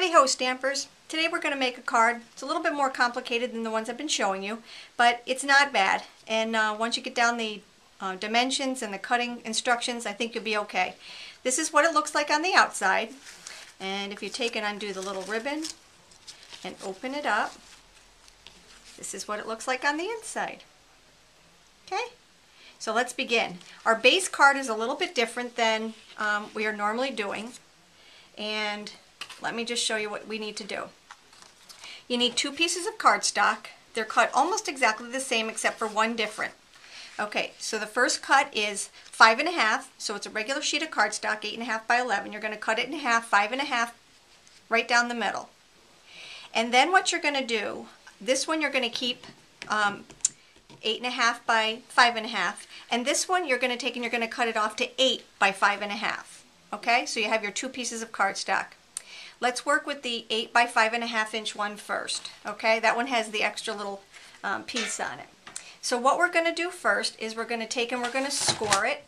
Howdy-ho, Stampers. Today we're going to make a card. It's a little bit more complicated than the ones I've been showing you, but it's not bad. And once you get down the dimensions and the cutting instructions, I think you'll be okay. This is what it looks like on the outside. And if you take and undo the little ribbon and open it up, this is what it looks like on the inside. Okay? So let's begin. Our base card is a little bit different than we are normally doing. And let me just show you what we need to do. You need 2 pieces of cardstock. They're cut almost exactly the same except for one different. Okay, so the first cut is 5.5, so it's a regular sheet of cardstock, 8.5 by 11. You're going to cut it in half, 5.5, right down the middle. And then what you're going to do, this one you're going to keep 8.5 by 5.5, and this one you're going to take and you're going to cut it off to 8 by 5.5. Okay, so you have your 2 pieces of cardstock. Let's work with the 8 by 5.5 inch one first. Okay, that one has the extra little piece on it. So what we're going to do first is we're going to take and we're going to score it.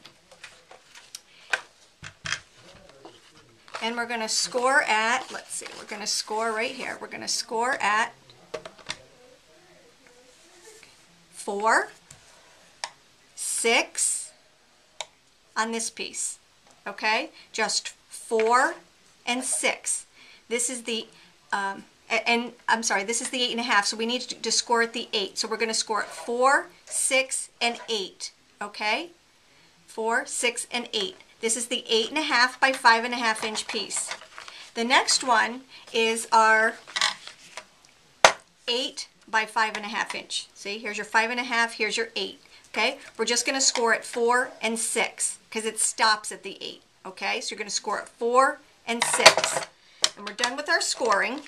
And we're going to score at, let's see, we're going to score right here. We're going to score at 4, 6 on this piece. Okay, just 4 and 6. This is the, this is the 8.5, so we need to score at the 8. So we're going to score at 4, 6, and 8. Okay, 4, 6, and 8. This is the 8.5 by 5.5 inch piece. The next one is our 8 by 5.5 inch. See, here's your 5.5, here's your 8. Okay, we're just going to score at 4 and 6 because it stops at the 8. Okay, so you're going to score at 4 and 6. And we're done with our scoring.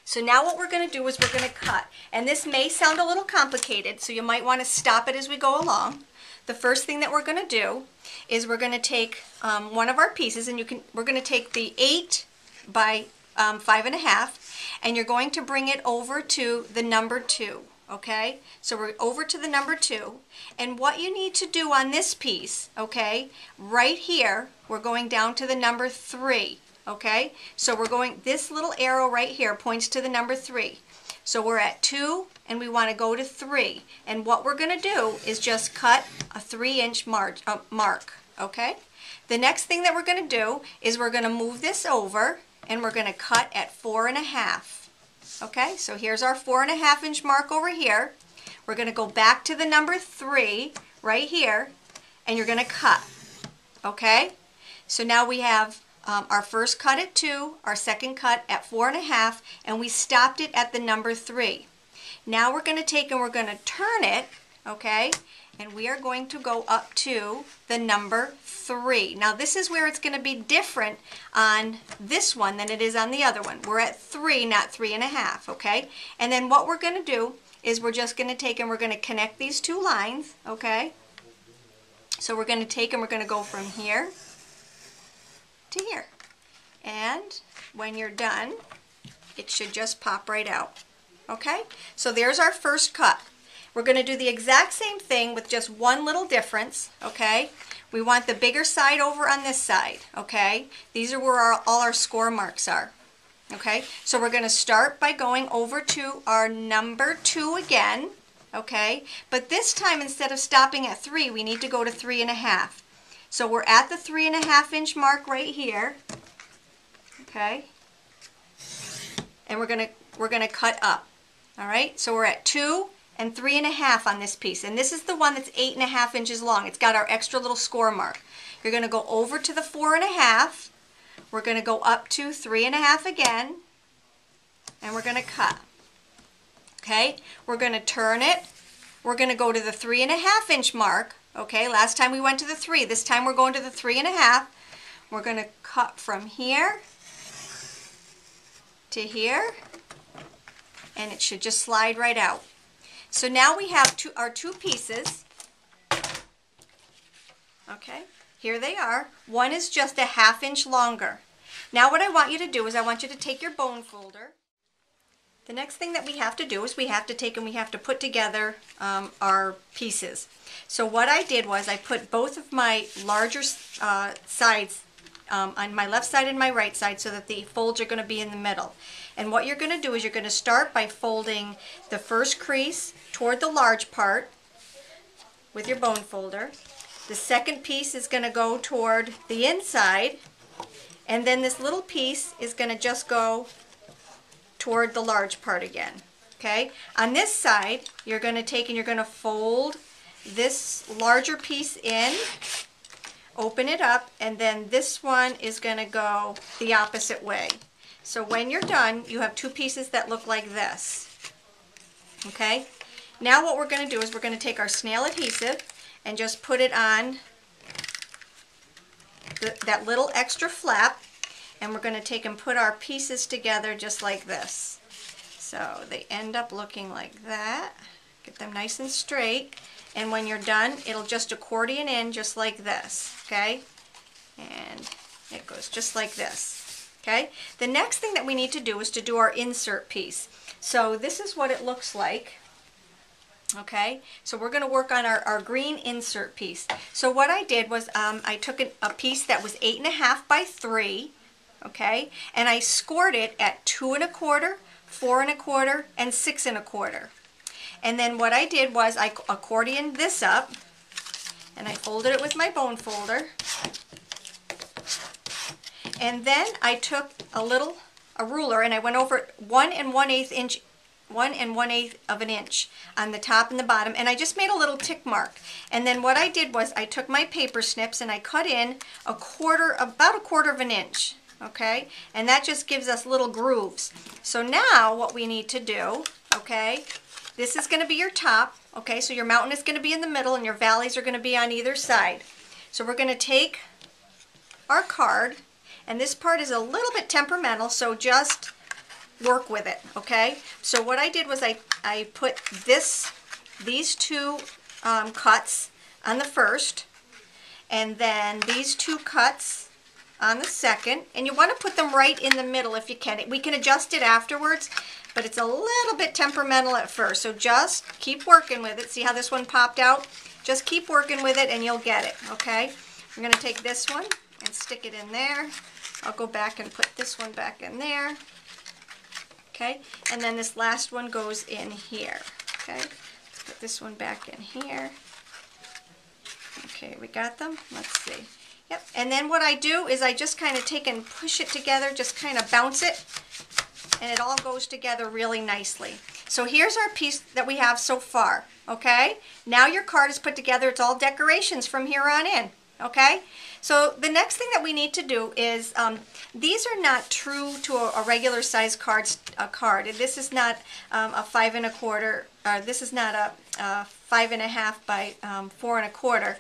So now what we're going to do is we're going to cut. And this may sound a little complicated, so you might want to stop it as we go along. The first thing that we're going to do is we're going to take one of our pieces, and we're going to take the 8 by 5.5, and you're going to bring it over to the number 2. Okay, so we're over to the number 2, and what you need to do on this piece, okay, right here, we're going down to the number 3. Okay, so we're going, this little arrow right here points to the number 3. So we're at 2 and we want to go to 3, and what we're going to do is just cut a 3-inch mark. Okay, the next thing that we're going to do is we're going to move this over and we're going to cut at 4.5. Okay, so here's our 4.5 inch mark over here. We're going to go back to the number 3 right here, and you're going to cut. Okay, so now we have our first cut at 2, our second cut at 4.5, and we stopped it at the number 3. Now we're going to take and we're going to turn it, okay, and we are going to go up to the number 3. Now this is where it's going to be different on this one than it is on the other one. We're at 3, not 3.5, okay? And then what we're going to do is we're just going to take and we're going to connect these 2 lines, okay? So we're going to take and we're going to go from here to here. And when you're done, it should just pop right out. Okay? So there's our first cut. We're going to do the exact same thing with just one little difference, okay? We want the bigger side over on this side, okay? These are where all our score marks are, okay? So we're going to start by going over to our number 2 again, okay? But this time, instead of stopping at 3, we need to go to 3.5. So we're at the 3.5 inch mark right here, okay? And we're gonna cut up. All right, so we're at 2 and 3.5 on this piece, and this is the one that's 8.5 inches long. It's got our extra little score mark. You're going to go over to the 4.5. We're going to go up to 3.5 again, and we're going to cut. Okay, we're going to turn it. We're going to go to the 3.5 inch mark. Okay, last time we went to the 3. This time we're going to the 3.5. We're going to cut from here to here, and it should just slide right out. So now we have our 2 pieces. Okay, here they are. One is just a 1/2 inch longer. Now what I want you to do is I want you to take your bone folder. The next thing that we have to do is we have to take and we have to put together our pieces. So what I did was I put both of my larger sides on my left side and my right side so that the folds are going to be in the middle. And what you're going to do is you're going to start by folding the first crease toward the large part with your bone folder. The second piece is going to go toward the inside, and then this little piece is going to just go toward the large part again. Okay? On this side, you're going to take and you're going to fold this larger piece in, open it up, and then this one is going to go the opposite way. So when you're done, you have two pieces that look like this. Okay? Now what we're going to do is we're going to take our snail adhesive and just put it on that little extra flap, and we're going to take and put our pieces together just like this. So they end up looking like that. Get them nice and straight, and when you're done, it'll just accordion in just like this, okay? And it goes just like this, okay? The next thing that we need to do is to do our insert piece. So this is what it looks like. Okay, so we're going to work on our green insert piece. So what I did was I took a piece that was 8.5 by 3, okay, and I scored it at 2 1/4, 4 1/4, and 6 1/4. And then what I did was I accordioned this up, and I folded it with my bone folder. And then I took a ruler, and I went over 1 1/8 inch. 1 1/8 of an inch on the top and the bottom, and I just made a little tick mark. And then what I did was I took my paper snips and I cut in about a quarter of an inch, okay, and that just gives us little grooves. So now what we need to do, okay, this is going to be your top, okay, so your mountain is going to be in the middle and your valleys are going to be on either side. So we're going to take our card, and this part is a little bit temperamental, so just work with it, okay? So what I did was I put these two cuts on the first, and then these two cuts on the second, and you want to put them right in the middle if you can. We can adjust it afterwards, but it's a little bit temperamental at first, so just keep working with it. See how this one popped out? Just keep working with it and you'll get it, okay? I'm going to take this one and stick it in there. I'll go back and put this one back in there. Okay, and then this last one goes in here. Okay, let's put this one back in here. Okay, we got them. Let's see. Yep, and then what I do is I just kind of take and push it together, just kind of bounce it, and it all goes together really nicely. So here's our piece that we have so far. Okay, now your card is put together. It's all decorations from here on in. Okay, so the next thing that we need to do is, these are not true to a regular size card. This is not a 5 1/4, this is not a 5.5 by 4 1/4.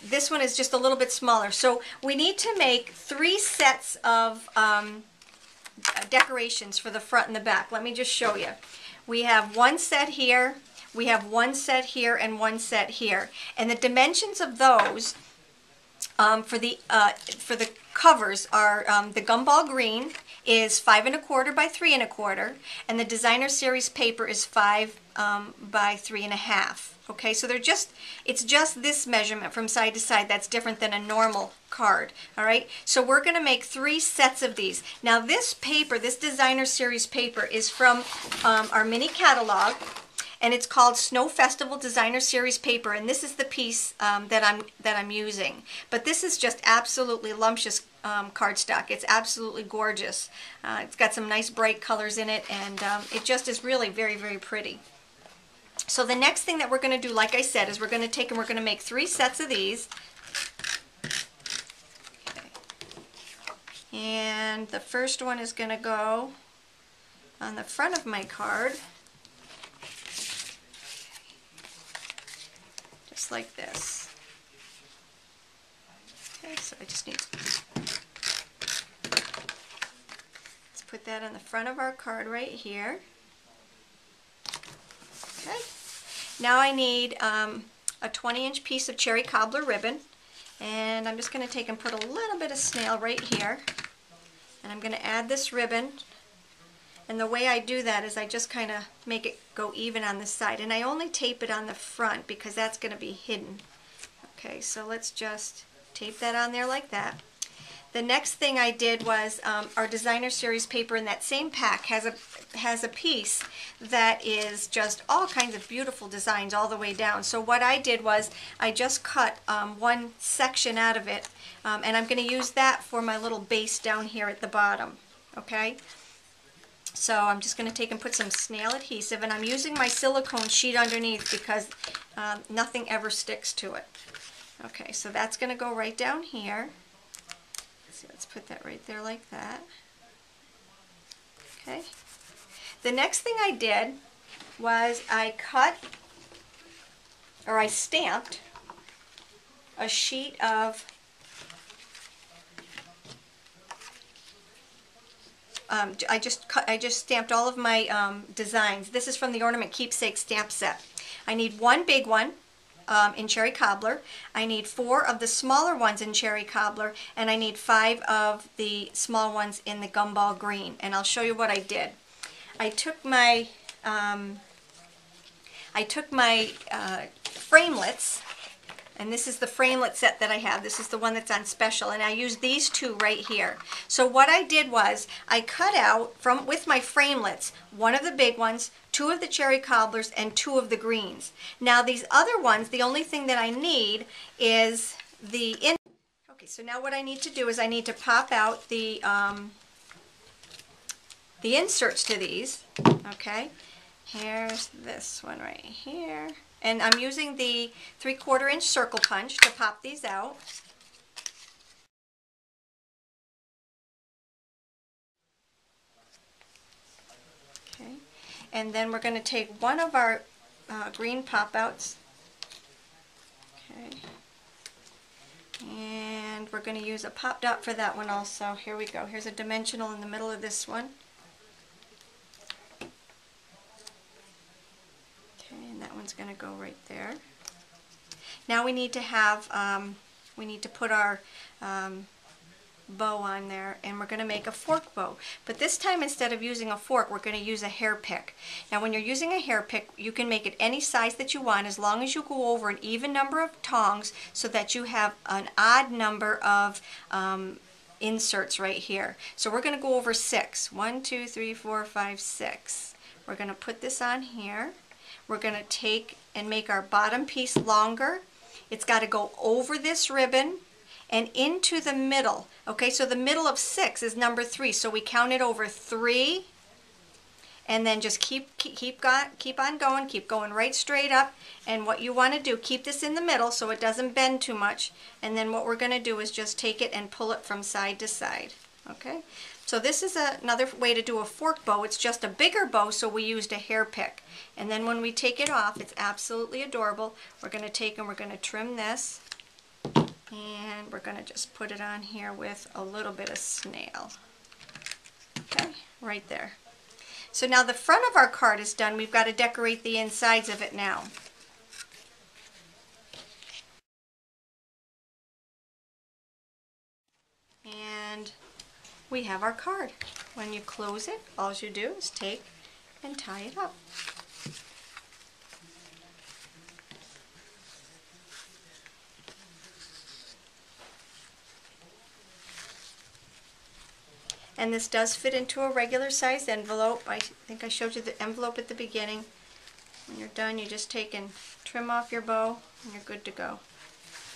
This one is just a little bit smaller. So we need to make 3 sets of decorations for the front and the back. Let me just show you. We have one set here, we have one set here, and one set here. And the dimensions of those for the covers are the gumball green is 5 1/4 by 3 1/4, and the designer series paper is 5 by 3 1/2. Okay, so it's just this measurement from side to side that's different than a normal card. All right, so we're going to make 3 sets of these. Now this paper, this designer series paper, is from our mini catalog, and it's called Snow Festival Designer Series paper, and this is the piece that I'm using. But this is just absolutely lumptious cardstock. It's absolutely gorgeous. It's got some nice bright colors in it, and it just is really very, very pretty. So the next thing that we're going to do, like I said, is we're going to take and we're going to make 3 sets of these. Okay. And the first one is going to go on the front of my card. Just like this. Okay, so I just need to let's put that on the front of our card right here. Okay. Now I need a 20-inch piece of cherry cobbler ribbon, and I'm just going to take and put a little bit of snail right here, and I'm going to add this ribbon. And the way I do that is I just kind of make it go even on the side, and I only tape it on the front because that's going to be hidden. Okay, so let's just tape that on there like that. The next thing I did was our designer series paper in that same pack has a piece that is just all kinds of beautiful designs all the way down. So what I did was I just cut one section out of it, and I'm going to use that for my little base down here at the bottom. Okay? So I'm just going to take and put some snail adhesive, and I'm using my silicone sheet underneath because nothing ever sticks to it. Okay, so that's going to go right down here. So let's put that right there like that. Okay. The next thing I did was I stamped a sheet of I just stamped all of my designs. This is from the Ornament Keepsake stamp set. I need one big one in cherry cobbler. I need 4 of the smaller ones in cherry cobbler, and I need 5 of the small ones in the gumball green. And I'll show you what I did. I took my framelits, and this is the framelit set that I have. This is the one that's on special, and I used these 2 right here. So what I did was I cut out with my framelits 1 of the big ones, 2 of the cherry cobblers, and 2 of the greens. Now these other ones, the only thing that I need is okay, so now what I need to do is I need to pop out the inserts to these. Okay, here's this one right here. And I'm using the 3/4 inch circle punch to pop these out. Okay, and then we're going to take one of our green pop-outs. Okay, and we're going to use a pop dot for that one also. Here we go. Here's a dimensional in the middle of this one. And that one's going to go right there. Now we need to have, we need to put our bow on there, and we're going to make a fork bow. But this time, instead of using a fork, we're going to use a hair pick. Now when you're using a hair pick, you can make it any size that you want as long as you go over an even number of tongs so that you have an odd number of inserts right here. So we're going to go over 6. 1, 2, 3, 4, 5, 6. We're going to put this on here. We're going to take and make our bottom piece longer. It's got to go over this ribbon and into the middle. Okay, so the middle of 6 is number 3. So we count it over 3, and then just keep on going. Keep going right straight up. And what you want to do, keep this in the middle so it doesn't bend too much. And then what we're going to do is just take it and pull it from side to side. Okay. So this is another way to do a fork bow. It's just a bigger bow, so we used a hair pick. And then when we take it off, it's absolutely adorable. We're going to take and we're going to trim this. And we're going to just put it on here with a little bit of snail. Okay, right there. So now the front of our card is done. We've got to decorate the insides of it now. And we have our card. When you close it, all you do is take and tie it up. And this does fit into a regular sized envelope. I think I showed you the envelope at the beginning. When you're done, you just take and trim off your bow and you're good to go.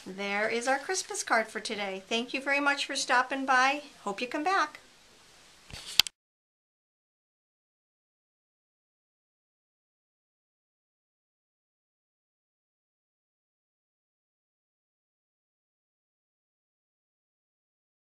There is our Christmas card for today. Thank you very much for stopping by. Hope you come back.